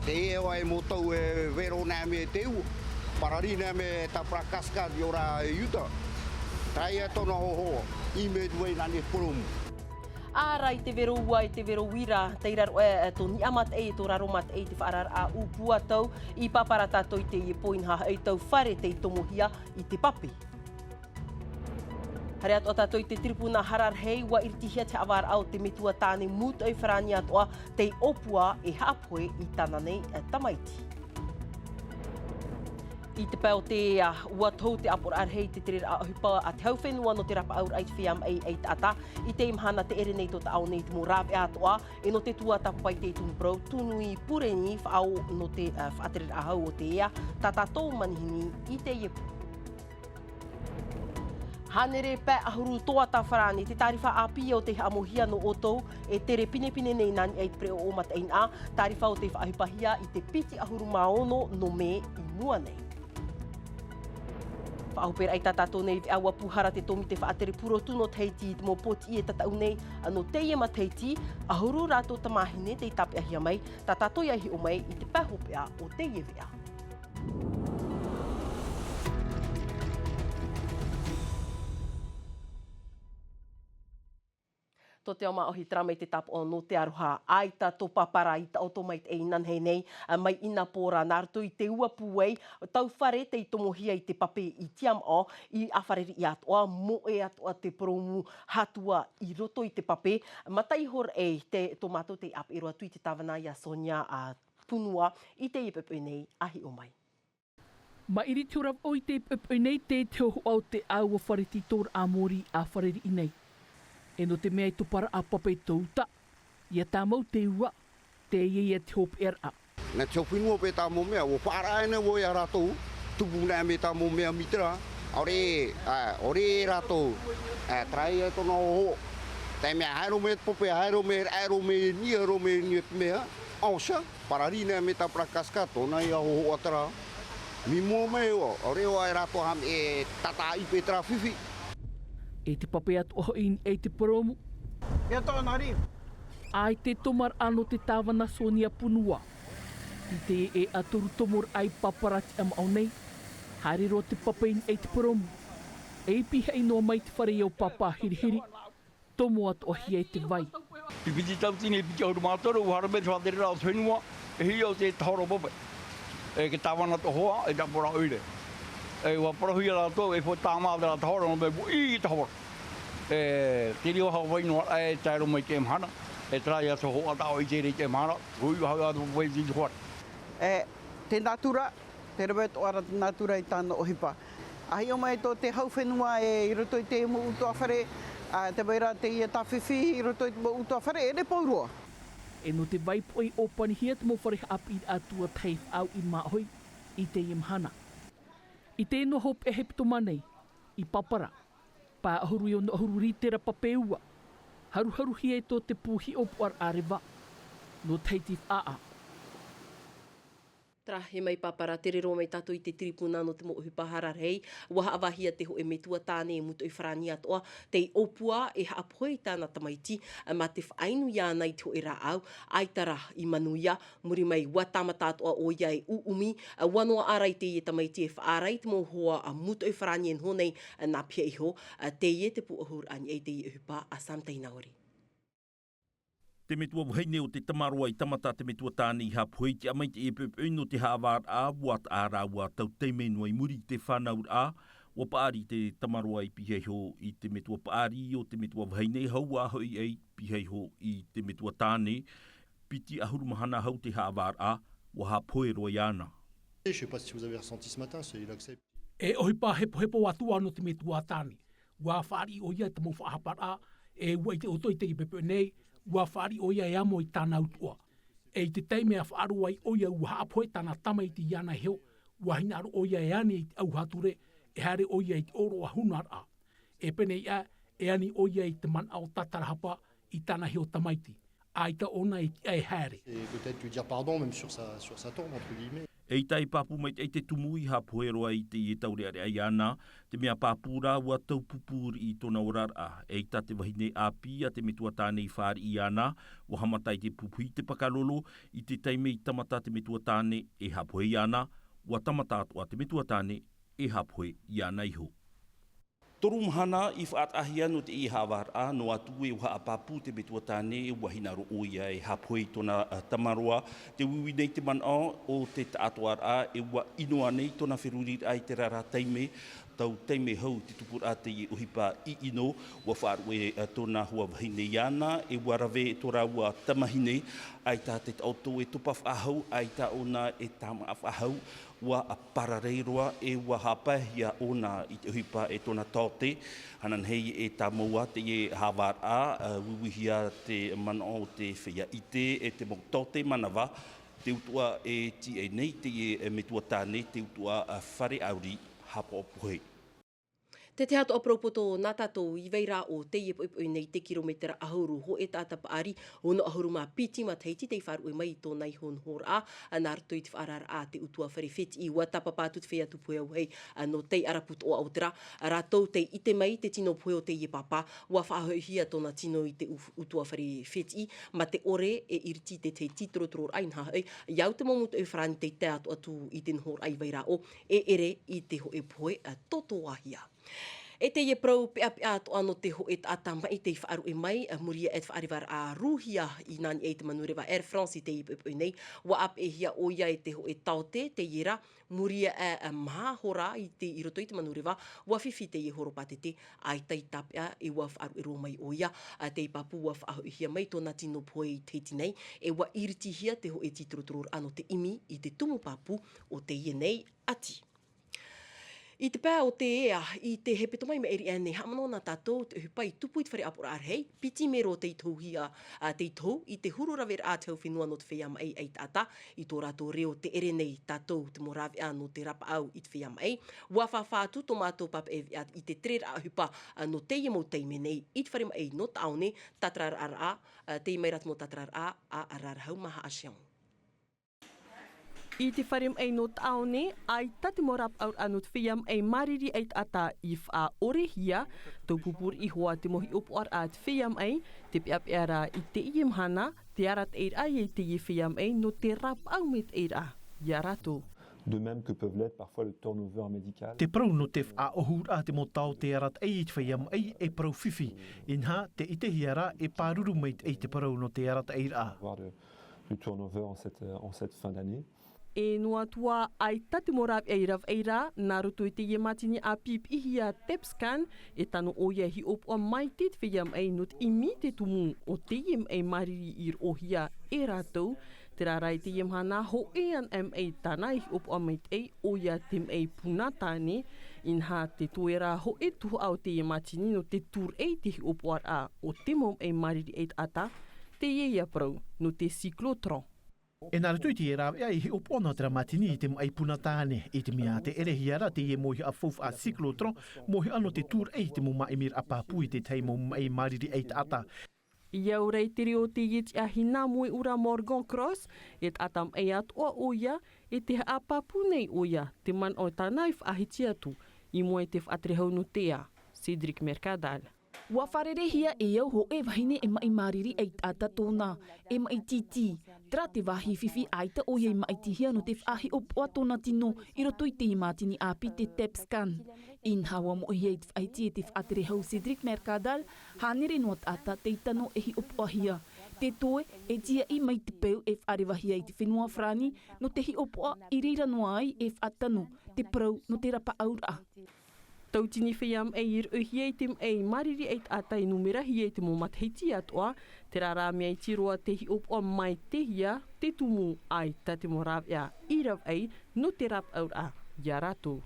Te e wai mo tau e vero nā me te u. Pararina me ta prakaska di ora yuta. Tai e tona hoho. I me duai nani purum. Ara I te vero ua I te vero wira, te iraro e tō ni amat e tō raro mat e te whaarar a upua tau, I papara tātou I te I poinha e tau whare te I tomohia I te papi. Hare atu tātou I te tripuna harar hei wa irtihia te awar au te metua tāne mut au wharani atua te opua e hapoi I tāna nei tamaiti. I te pēo te ua tau te apor ar hei te tere a hupa a te hauwhenua no te rapa aur ait whiam ei ata. I te imhana te ere nei tō ta au nei te mō rāwe atoa e no te tua tapapai te tunu brau tunu I pureni whaau no te whaatere a hau o te ea ta tātou manihini I te iepu. Hanere pē ahuru toa tā wharani te tariwha api o te amohia no otou e tere pine nei nani ei preo o mataina a tariwha o te whaahupahia I te piti ahuru maono no me I mua nei. Whaahupera ai tātātou nei te aua puhara te tomi te whaatere puro tuno teiti te mō poti e tatau nei anō teie ma teiti ahuru rātou tamahine te tape ahia mai tātātou iahi o mai I te pēhopea o teie vea. Tō te oma ohi tramei te tapu o no te aroha. Aita tō papara I ta automate e nanhei nei, mai ina pōra nārtu I te ua puei, tau whare te I tomohia I te pape I tiam o, I awhareri I atoa, mo e atoa te promu hatua I roto I te pape. Matai hor e te tomato te ap ero atu I te tawana I a Sonia a punua I te ipepe nei ahi o mai. Ma iri te urap o I te ipepe nei te ho au te au a whareti tōr a mori a whareri I nei. E no te mea I tupara a pape tauta, ia tā mau te ua, te ia te hope era. Na te opinua pe tā mō mea, o whaaraena wo ia rātou, tupu nā me tā mō mea mitera, ore rātou, trai e tona oho. Tai mea haero me pope, haero me ni te mea, ausa, pararina me tā prakaska, tōna ia hoho atara. Mi mō mea o, ore o ai rātou ham e tata I pe tra whiwhi. E te pape atu oho in e te promu. Ia tō nari. Ai te tomar ano te tāwana Sonia punua. I te e aturu tomor ai paparati am au nei. Hariro te pape in e te promu. E piha inoa mai te whare au papa hirihiri. Tomo atu ohi e te vai. I piti tautini piti auru mātoro, uhara me te whatere rao whenua, e hi au te tahoro pope. E ke tāwana to hoa, e tapora oire. E wa prohia la to e fo tama da tahoro no be I tahoro. Te rio ha vai no e tairo mai ke mhana. E tra ia so ho ata o I te ke mhana. Ui ha ha vai di hot. Te natura, te rebet o ara te natura I tāna ohipa. Ahi o mai tō te hauwhenua e I roto I te mo utoa whare, te waira te ia tawhiwhi I roto I te mo utoa whare, e re paurua. E no te vaipo I opanihia te mo whare api atua teif au I mahoi I te imhana. I te ino hope e hepto manei, I papara, pā ahuru I ono ahuru ritera papeua, haru hi e tō te puhi opu ar arewa, no teitif aa. Tra he mai papara, te rero mai tātou I te tripuna no te mo uhi pahara rei, waha awahia te ho e metua tāne e mutu I wharani atoa, te opua e haapoi tāna tamaiti, ma te whainu ia nei te ho e rā au, aitara I manuia, muri mai watamata atoa o ia e uumi, wanoa arai te ie tamaiti e whaarai te mo hoa a mutu I wharani en honei nā pia iho, te ie te puahur ani e te ie uhipa a Samtainaori. Te metua whaine o te tamarua I tamata te metua tāne I hapuhi te amai te epepe no te hāwār a wat a rāua tau teimenua I muri te whanaur a wa paari te tamarua I piheiho I te metua paari o te metua whaine hau a hoi ei piheiho I te metua tāne piti ahuru mahana hau te hāwār a wa hapoe roa iana. Je sais pas si vous avez ressenti ce matin, c'est l'accepte. E ohipa hepo atua no te metua tāne. Wa whaari o ia te mo whahapara e wai te otoi te ipepe nei ua whaari o ia e amo I tāna utua. E te teimea whaaru ai o ia ua haapoe tāna tama I te iana heo, ua hina aru o ia e ani I te au hature, e hare o ia I te oro a hunara. E pene ia, e ani o ia I te mana o tatarahapa I tāna heo tamaiti. Aita ona I e hare. Et peut-être lui dire pardon même sur sa tombe, entre guillemets. E tai papu mai te tumui ha poeroa i te i taure are ai ana, te mea papura ua tau pupuri i tona orar a. E ta te wahine a pia te metua tāne i whaari i ana, wa hamatai te pupu i te pakalolo, i te taime i tamata te metua tāne e hapoe i ana, wa tamata atua te metua tāne e hapoe i ana iho. Toru mahana i whaatahia no te i hawar a, no atu e uha a papu te metua tāne e wahina ro oia e hapoe i tona tamaroa, te wiwi nei te mana o te taatuar a, e ua inoa nei tona whiruri ai te rara taime, tau teime hau te tupur a te i uhipa i ino, ua whaaru e tōna hua wahine i ana, e ua rave e tōra ua tamahine, ai tā te auto e tupa whahau, ai tā ona e tama whahau, ua a parareiroa e ua hapahia ona i te uhipa e tōna taote, hanan hei e tā maua te e hawar a, wiwihia te mana o te whia ite, e te mok taote manawa, te utua e ti e nei te e metua tāne, te utua whare auri, hapa o puhe. Te hatu apropoto nā tātou i veira o te iepo nei te kilometera ahuru ho e tāta paari hono ahuru mā piti mā teiti te wharu e mai tō nei hon hor a nā rato i te whaarar a te utua whare whiti i wata papātu te whea tu puhe au hei no te araput o autera rātou te ite mai te tino puhe o te iepapa ua whaahauhia tōna tino i te utua whare whiti ma te ore e iriti te titoro ainha hei iau te momutu e whrani te te atu i ten hor ai veira o e ere i te ho e puhe toto ahia. E te prau pea to ano te ho et atama i te whaaru e mai, muria et whaariwar a ruhia i nani e te manurewa Air France i te ipu nei, wa ap e hia oia e te ho e taute, te iera, muria e mahora i te iroto i te manurewa, wa whiwhi te i horopate te, ai tai tapea e wa whaaru e ro mai oia, te i papu wa whaahu hia mai tōna tino poe i teiti nei, e wa iriti hia te ho e titorotoro ano te imi i te tumu papu o te ienei ati. I te pā o te ea, i te hepeto mai me eri ane, hamano nā tātou, te hupai tupu i te whare apura arhei, piti mero te tauhia, te tau, i te hururawe a te whenua no te whea mai ei tata, i tō rātou reo te ere nei tātou, te morawe a no te rapa au i te whea mai, wa whawhātu tō mātou papa e i te trera a hupa no te iemo teime nei, i te whare mai no taone, tatrar ara, te mai rat mo tatrar a ararahau maha asiang. I te wharem ei no taone, ai tate morap aur anut whiam ei mariri eit ata i wha orehia, tau pupur i hoa te mohi upuar a te whiam ei, te peapeara i te iemhana, te arat eir ai e te i whiam ei no te rap au met eir a, ia rato. De même que peuvent l'être parfois le turnover médical. Te prau no te wha ohur a te motau te arat ei i te whiam ei e prau whiwhi, inha te ite hiara e pāruru meit ei te prau no te arat eir a. Du turnover en cette fin d'année. E noa tua ai tate morap eirav eira, nā roto i te ie matini a pip ihia tepscan, e tano oia hi op o mai te whiam ei not imi te tumu o te iem ei mariri ir ohia e rātou, te rārai te iem hana ho ean em ei tanai hi op o mai te oia tem ei punatane, inha te tuera ho e tuho au te ie matini no te tur ei te hi op a o te mom ei mariri eit ata, te ie prau no te cyclotron. E nā ratu i te era i he opona tera matini i te mai punatāne i te mea te ere hiara te ie mohi a fouf a cyclotron mohi ano te tūr ei te muma emir a pāpu i te teimo mai mariri eit ata. Iau rei te reo te ieti a hina mui ura Morgan Cross et atam e at o oia e te a pāpu nei oia te man o tānaif a hiti atu i moe te whatrehau no tea, Cedric Mercadal. Wa wharerehia e au ho e wahine e mai mariri e tata tōna, e mai titi. Tra te wahi whiwhi aita o e mai tihia no te whahi o poa tōna tino i roto i te imatini api te tepscan. In hawa mo i eit whaiti e te whaterehau Cedric Mercadal, hanere no tata te itano e hi o poa hia. Te toe e tia i mai te peu e wharewahia i te whenua frani no te hi o poa i reira no ai e whatano, te prau no te rapa aura. Tautini whiam e ir uhie tem e mariri eit atai numera hie te mo matheiti atoa, te rara mea i tiroa te hi op o mai te hia, te tumu ai tate morav ea irav ei no te rap aur a, ia rato.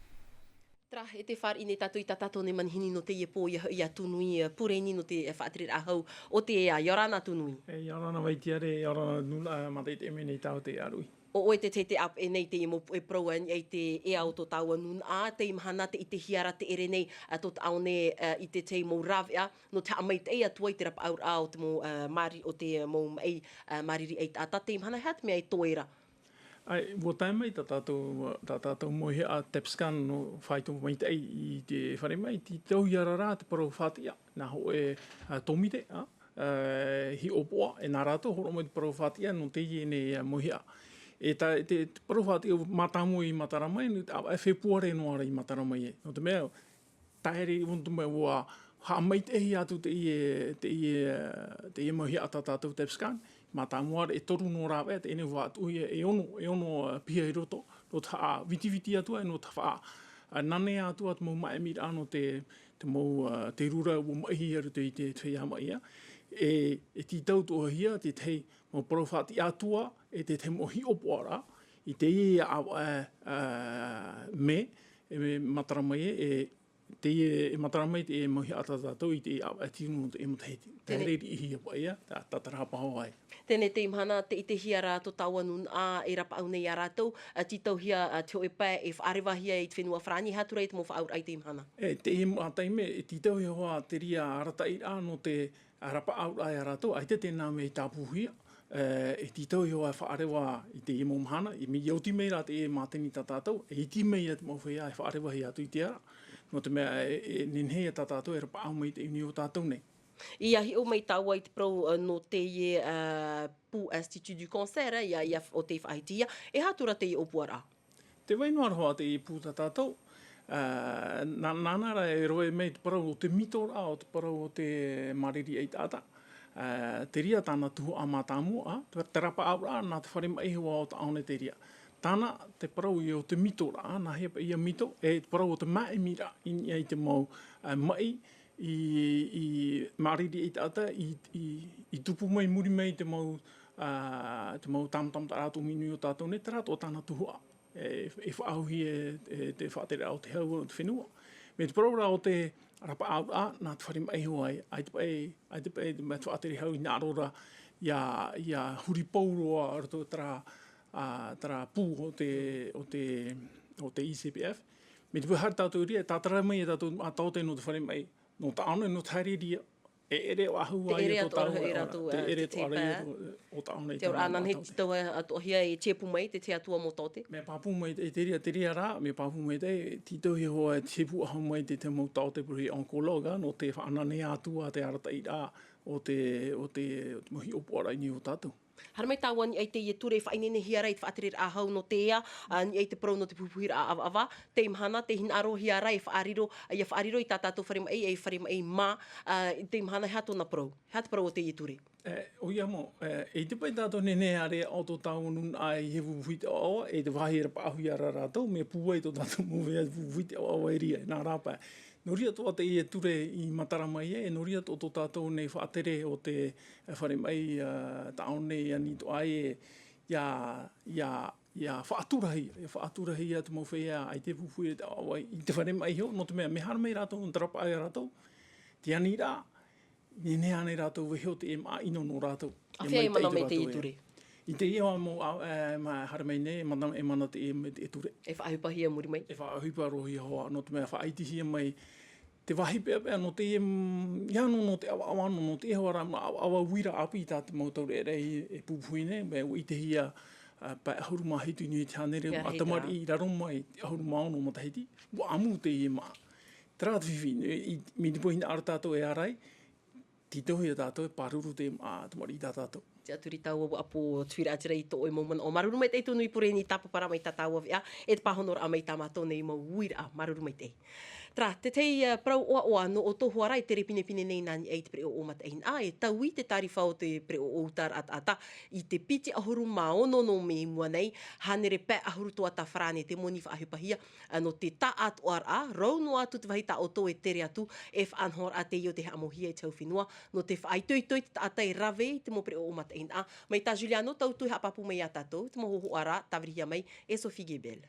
Tra, e te whar ine tātou i tātou ne manhini no te iepo i a tunui, pureni no te whaatire ahau o te ea, iorana tunui. E iorana waitiare, iorana nula matei te mene i tau te arui. O oe te ap e nei te imo e proa e te e au tō tau anun a te imahana te i te hiara te ere nei a tō tau ne i te te mo rawea no te amai te e atua i te rapa aur a o te mo mari o te mo ei mariri e tata te imahana hat mea e toera. Ai, wo tai mai ta tātou mohe a tepskan no whaitu mai te I te whare mai, ti tau hiara rā te parau whātia, nā ho tomite, hi opoa, nā rātou horo mai te parau whātia no te I nei mohe a. Te parau whātia matamu I mataramai, e whepuare no ara I mataramai no te mea, taere untu mai ua ha mai te hi atu te I mohe a tātou tepskan, mā tā moare e toru no rāwe, te ene wātu e ono pia I roto, no tā viti atua, no tā wha nane atua te mau maemira ano te mau te rura o maihi aru te I te tui ama ia. E ti tau tō hia, te tei mau parowhati atua, e te mohi opoara, I te me mataramai te mataramai te mohi atatatou I te tinu te emutahiti. Te reiri I hia pa ia, tā tarapaho ai. Tēnei te imhana, te I te hia rātou tāwanun e rapa au nei a rātou, ti tau hia te hoi pē e whaarewa hia I te whenua whrani, haturei te mo whaaur ai te imhana. Te taime, ti tau hia hoa te ria arata I no te rapa au ai a rātou, ai te tēnā me I tāpū hia. Ti tau hia hoa whaarewa I te imo mhana, I mi iauti mei rā te māteni tā tātou, I ti mei at mo whea e whaarewa hia atu I te ara. No te mea ninhea tā tātou e rapa au mei te uni o tātou nei. I ahi o mai tāua I te prau no te Pū Institut du Cancer, ia o te whaitia, e hatura te I opuara? Te wainoara hoa te I pū tā tātou, nānara e roe mei te parau o te mitora, o te parau o te mariri ei tāta. Te ria tāna tuho a mātāmu, te rapa aura, nā te whare mai hoa o ta aone te ria. Tāna te parau I o te mitora, nā hea pa ia mito, e te parau o te maemira, I te mau mai, I mariri I tāta, I tupu mai muri mai te mau tamtam tā rātou minu o tātou ne, te rātou tāna tuhua. E whaahuhi te whaatere au te hau o te whenua. Me te parau rā o te rapa au nā te whare mai hoa ai te pai te whaatere hau I nā rora ia huri pauroa rato tara pū o te ICPF. Me te puhari tātou ria, tātara mai e tātou ataute no te whare mai, no ta ane no taere ria, e ere o ahu ai e tō tāu, te ere tō ara o ta ane. Te ora anan he titau atohia e tepu mai, te te atua mo tote. Me pāpū mai te ria rā, me pāpū mai te titau he hoa tepu ahu mai te mau taute puri onkologa, no te whaanane atua te arata I rā o te mohi opoara I ni o tātou. Hara mai tāua ni ai te I ture whainene hiara I te whaatere ahau no te ea, ni ai te parau no te pupuhira a awa, te imhana, te hinaro hiara I whaariro I tā tātou whare mai, e whare mai mā, te imhana hea tōna parau, hea te parau o te I ture. O ia mo, e te pai tātou nene are o tō tāunun ai he vuvuite o awa, e te wahira pa ahu iara rātou, me puai tō tātou mowea vuvuite o awa e ria, nā rāpai. No ria tō te I ture I mataramai no ria tō tātou nei whaatere o te whare mai taone ani tō ai ia whaaturahi a te mawhea ai te pupuia te awai I te whare mai heo, no te mea me hara mai rātou, un tarapa ai rātou, te ani rā, nene ane rātou weheo te ma ino no rātou. A whia e mana mai te I ture? I te iwa mo hara mai ne, e mana te e ture. E whaahupahia muri mai? E whaahupa rohi hoa, no te mea whaaitihia mai, te wahi pēpea no te iano no te awano no te ehora awa wira api tā te mautaure e pupuine, me o I te hia pa ahuruma hitu ni te hanere, a tamari I raroma I ahuruma ono mo tahiti, wa amu te I maa. Tera te whiwhi, mi te pohina ara tātou e arai, ti tohi a tātou e pāruru te tamari I tā tātou. Te aturi tāua apo tuira atira I tō e maumana o maruru mai te tūnui pure ni tāpapara mai tā tāua via, e te pāhonora a mai tā mātou nei mau uira a maruru mai te. Tra, te tei prau oa no o tohu arai te repine nei nani ei te preo o mata ein. E tau I te tarifa o te preo o utar ata I te piti ahuru maono no me mua nei, hanere pē ahuru toa ta whrane te moni whaahupahia, no te ta atu ara, rau no atu te wahita o tō e tere atu, e whaanhor a te io te hamohia I tau whenua, no te whaaitoi te atai rave te mo preo o mata ein. Mai tā Juliano, tau tui hapapu mai a tātou, te mohoho ara, tawrihia mai, e Sophie Gebel.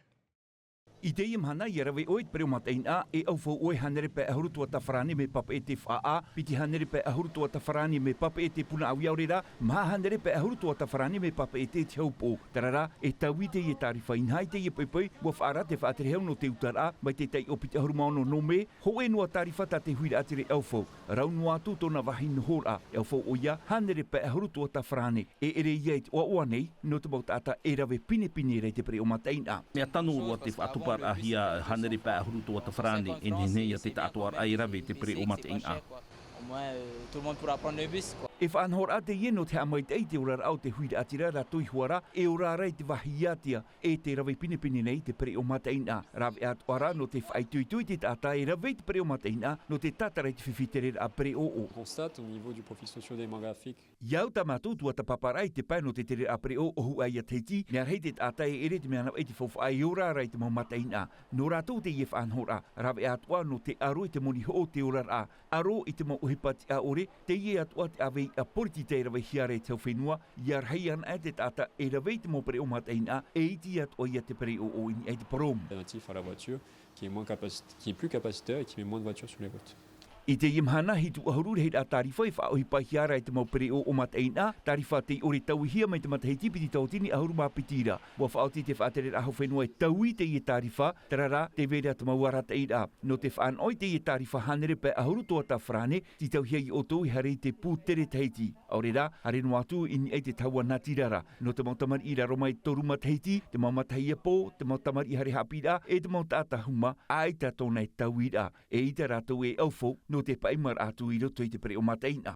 I te imhana i rawe oit preo mataina e au fau oi hanere pe ahurutua tawharani me papa e te whaa, piti hanere pe ahurutua tawharani me papa e te puna au yaurera, maha hanere pe ahurutua tawharani me papa e te tiaupo. Tarara, e tauite i e tarifa inhai te i e peipei, wa whaara te whaaterehau no te utara, mai te tei opiti ahurumao no me, ho e noa tarifa ta te huira atere au fau. Rau noa tu tona wahi nohora, au fau oia, hanere pe ahurutua tawharani, e ere iait oa nei, no te bautata e rawe pine rei te preo mataina. Mea tanu roa te whaatupar ahia hanere pa ahurutu o tawharani e nenei a te tatuar ai rawe te pre o matainga. Tout le monde pourra prendre le bus, quoi. E whanhora te ieno te amai te te ora au te huira atira ra tui huara e ora rei te wahiatia e te rawe pine nei te pre o mataina. Rawe at ora no te whai tui te tata e rawe te pre o mataina no te tata rei te whiwitere a pre o o. Constate au niveau du profil socio-démographique. Iau ta mātou tua ta paparai te pai no te tere a pre o ohu ai a teiti, nea rei te tata e ere te mea nau e te whawha ai ora rei te mau mataina. No rātou te ie whanhora, rawe atua no te aro i te moni ho te ora a. Aro i te mau uhipati a ore, te ie atua te awei a poriti te rawe hiare tau whenua, iar hei an e te tata e rawe te mau pre o mataina, e iti atua ia te pre o ini e te parom. Alternatif à la voiture qui est plus capacitaire et qui met moins de voitures sur les routes. I te imhana hitu ahurur hei a tarifa i whaohi pahiara i te mau pre o mataina, tarifa te ore tauhia mai te matahei tipiti tautini ahuru mapitira. Wa whaoti te whaatere aho whenua e taui te i tarifa, tarara te vere te mau arata i ra. No te whaan oi te i tarifa hanere pe ahuru toa ta whrane, ti tauhia i oto i hare te pūtere teiti. Aurera, hare no atu ini e te taua natirara. No te mau tamar i raro mai toru mataheiti, te mau matahia po, te mau tamar i hare hapira, e te mau tata huma, ai tatona e tau i ra. E i te rato e aufo, no te paimar atu i roto i te pre o mataina.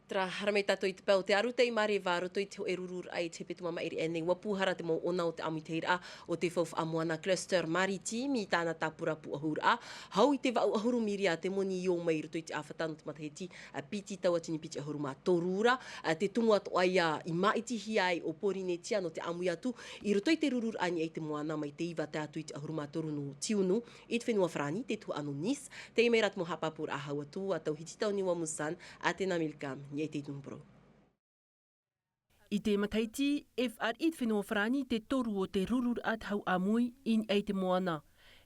Tra haramei tātou i te pau te aru te i mare wāroto i te e rurur ai te petu mama iri enei wapuhara te mau ona o te amiteira o te whauwha amoana cluster maritime i tāna tāpura pu ahura. Hau i te wau ahuru miri a te moni i o mai roto i te awhatano te mataheti a piti taua tini piti ahuru mā torura. Te tungu atu ai i maitihi ai o Porinetia no te amui atu i roto i te rurur ani ai te moana mai te iwa te atu i te ahuru mā toru no tiunu i te whenua whrani te tu anu nis. Te i meira te mo hapapur a hau atu a tau hititau ni wamusan a te namilkam. I te mataiti, FR i te whenua whrani te toru o te rurur at hau amui in ei te moana.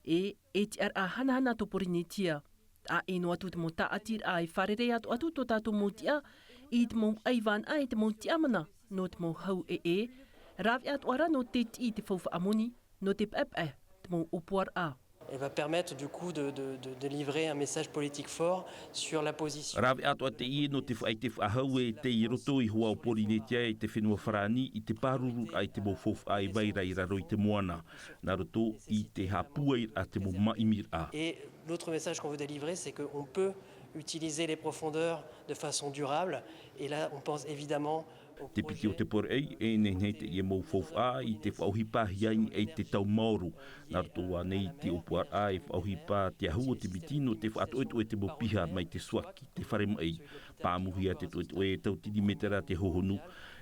E te ar a hanahana to Porinetia. A e no atu te mo taatir a e wharere atu to tātou motia i te mo aiwan a e te mo tiamana no te mo hau e. Ravi atu ara no te ti te whauwha amoni no te pep te mo upuar a. Elle va permettre du coup de livrer un message politique fort sur la position. Rawe ato te i no te whai te whahau e te i roto i hua o Porinetia i te whenua wharani i te pāruru ai te mo fof ai waira i raro i te moana. Nā roto i te hapua i a te mo maimir a. Et l'autre message qu'on veut délivrer, c'est qu'on peut utiliser les profondeurs de façon durable. Et là, on pense évidemment te piti o te por ei e nei te i mou fof a i te whauhipa hiaini e te tau mauru. Nā roto nei te opuar a e whauhipa te ahua te mitino te whaatoeto e te mo piha mai te swaki, te whare mai pāmuhia te toeto e tau tini metera te hohonu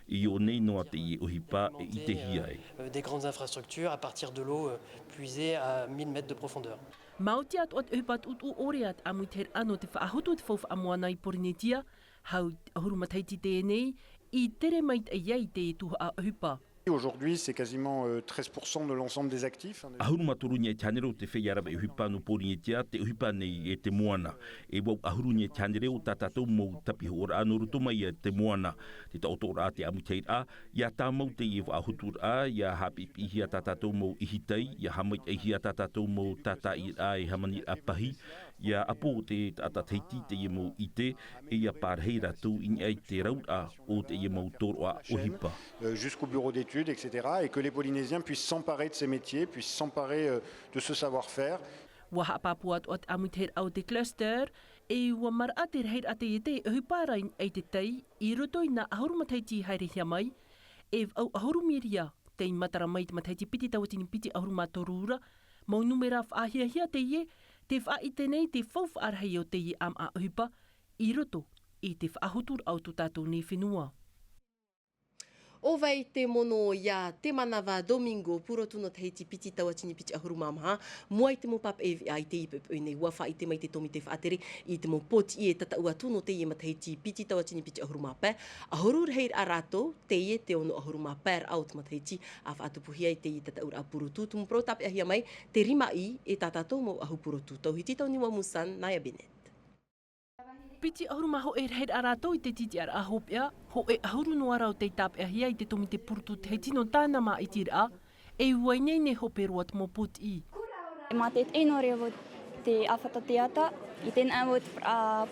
i o nei noa te i ohipa e i te hia e. Des grandes infrastructures à partir de l'eau puisée à 1000 mètres de profondeur. Mauti atu at uhipat utu oreat amuiter ano te whaahotu te whauwha amoana i Porinetia, hau ahurumataiti tēnei, i tere mai te iei te tuha a uhipa. Aujourd'hui, c'est quasiment 13% de l'ensemble des actifs. Ahuru maturunya e tanere o te wheiara e uhipa no Porinetia, te uhipa nei e te moana. E wau ahurunya e tanere o tātātou mou tapiho ora anu roto mai e te moana. Te taoto ora te amuteir a, ia tā mau te i ahutur a, ia hapipi hia tātātou mou ihitei, ia hamait e hia tātātou mou tātai a e hamani a pahi, ia apo te atateiti te i mou ite, e ia pārheira tū in ei te raut a o te i mou toro a uhipa. Jusqu'au bureau d'études, etc. Et que les Polynésiens puissent s'emparer de ces métiers, puissent s'emparer de ce savoir-faire. Waha papuat ot amuter au te cluster, e wa marater heir ate te uhiparain ei te tei, i roto i na ahurumataiti haere hia mai, e au ahurumiria, te matara mai te mataiti piti tawatini piti ahurumatorura, mau numera whaahia hia te ie, te wha i tenei te whauwha arhei o te ie am a uhipa, i roto i te whaahutur au tu tātou nei whenua. O vai te mono ia te manawa domingo puro tuno te heiti piti tawatini piti ahuru mamaha. Mua i te mo pap evi ai te ipe nei wafa i te mai te tomi te whaatere i te mo poti e tata ua tuno te ima te heiti piti tawatini piti ahuru mape. Ahuru reheir a rato te ie te ono ahuru mape au te heiti a whaatupuhia i te i tata ura apuru tu. Tumu pro tape ahia mai te rima i e tatato mo ahupuro tu. Tau hiti tau niwa musan Naya Bennett. Piti ahuru maho e reheir a rato i te titi ar ahopea, ho e ahuru no arau te tape ahia i te tomi te purutu te tino tāna ma i tira, e uai nei ne hope roa te mo put i. E mā te eno rewa te awhata te ata, i tēnā ewa te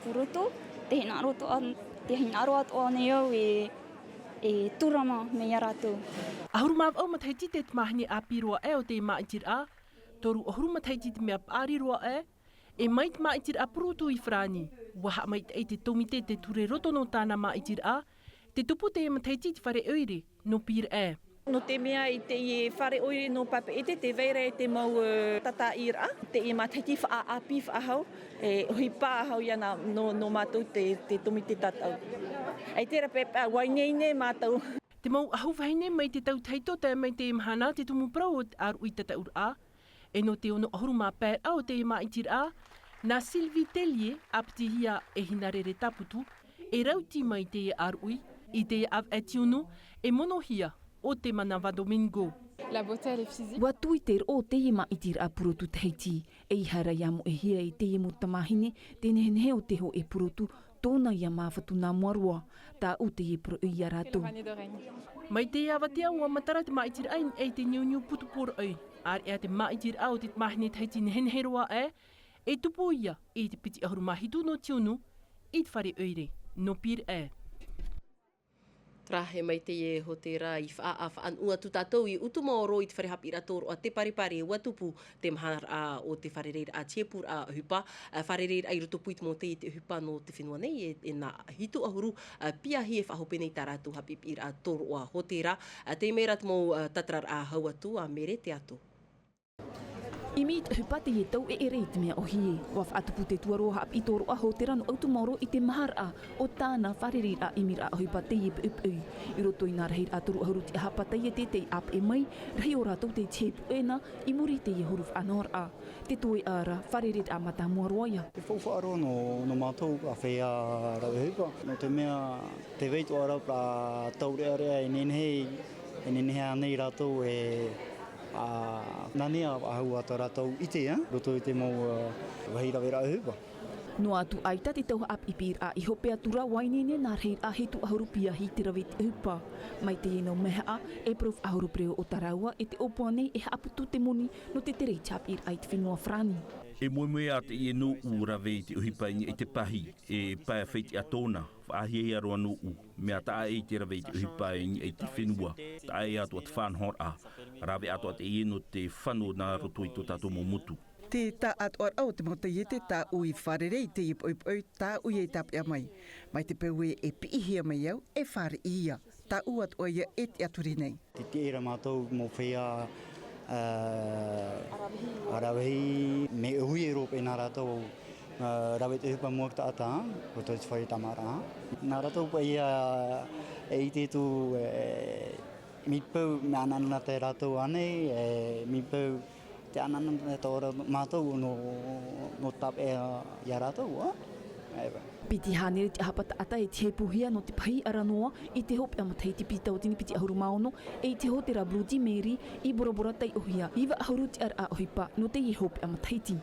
purutu, te hina aroa to ane au e turama me ia rātou. Ahuru maaf au mataiti te mahini a piroa e o te ma i tira, toru ahuru mataiti te mea paari roa e mai te maitir a purutu i Frani. Waha mai te tomite te ture roto no tāna maitir a, te tupu te e mataiti te whare oire, no pir e. No te mea i te i whare oire no pape ete, te veira e te mau tata ira, te i mataiti wha api whahau, e hui pā hau iana no mātou te tomite tatau. Ei tera pepe a wainene mātou. Te mau ahu whaine mai te tau teito te mai te imhana te tumu prau ar ui tata ura a, e no te ono ahuru mā pēr au te maitir a, na Sylvie Tellier aptihia e hinarere taputu, e rauti mai te e arui, i te av etiunu, e monohia o te manawa domingo. La beauté elle est physique. Wa tuiter o te ima itir a purutu te heiti, e ihara iamu e hia i te imu tamahine, tēne henheo te ho e purutu, tōna ia mawhatu nā muarua, tā u te e pro i a rātou. Mai te awatea ua matara te maitir ain e te niu putupura ai, ar ea te maitir au te mahine te heiti nehenheroa e tupu ia e te piti ahuru mahitu no tiunu, i te whare oire, no pir e. Trahe mai te e ho te rā i wha an ua tu tātou i utu maoro i te whare hapi ratoro a te paripare ua tupu te mahara o te whare reira a tiepur a hupa. Whare reira ai roto puit mo te i te hupa no te whenua nei e nā hitu ahuru pia hi e whahope nei tā rātou hapi a toro a ho te rā. Te mea rat mo tatrar a hau atu a mere te atu. I mi te hupate e tau e rei te mea o hie. Wa whaatupu te tuaroha ap i toro a ho te rano autumoro i te mahara o tāna wharerir a imira a hupate e upui. I roto i nā reir a toru ahuru te hapatai e te ap e mai, rahi o rātou te tepu ena i muri te e huruf anor a. Te toi ara wharerir a mata mua roia. Te whauwhaaro no mātou a whea rau e hupa. No te mea te veitu a rau pra taurea rea e nenehea nei rātou e nania ahu ata rātou ite, roto i te mau wahira vera hupa. No atu aita te tauha ap i pir a i hopea tura wainene nā reir a hetu ahurupia hi te rawe te hupa. Mai te enau meha a e prof ahurupreo o Taraua e te opua nei e haaputu te moni no te terei tap ir ai te whenua Frani. E moe a te i no u rawe te uhipaini e te pahi e paia whaiti a tōna. Whaahia i aroa no u. Mea taa e te rawe te uhipaini e te whenua. Ta e atua te whanhor a. Rawe atua te i no te whano nā roto i tō tātou mo mutu. Te tā atoar au te mauta i te tā ui wharerei te ipoi tā ui e tapia mai. Mai te peue e piihia mai au e whare ia. Tā uat oia e te aturi nei. Te te era mātou mō whea arawehi me hui e rope nā rātou rawe te hupa mua ta ata, ko te whare tamara. Nā rātou pa ia e i te tu mipau me anana te rātou anei, mipau te anana te ora mātou no tap e ia rātou. Piti hanere te hapata ata e te puhia no te pahi aranoa i te hope amatai te pita o tini piti ahuru maono e te hotera Bloody Mary i borobora tai ohia. Iwa ahuru te ar a ohipa no te i hope amatai ti.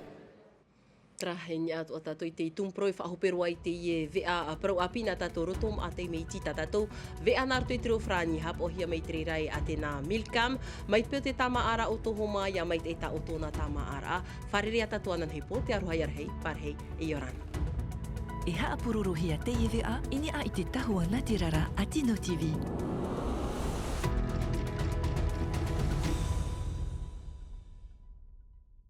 Trahe ni atu a tātou i te tumproi whahoperua i te i vea a parau apina tātou rotom a te meiti tātou. Vea nā roto i te reo Frani hap o hia mai te rai a te nā Milcam. Mai te peo te tama ara o toho mai a mai te eta o tōna tama ara. Wharere a tātou anan hei po te arohai arhei parhei e Yorana. E haapurorohia te iwea ini a i te tahua Natirara a Tino TV.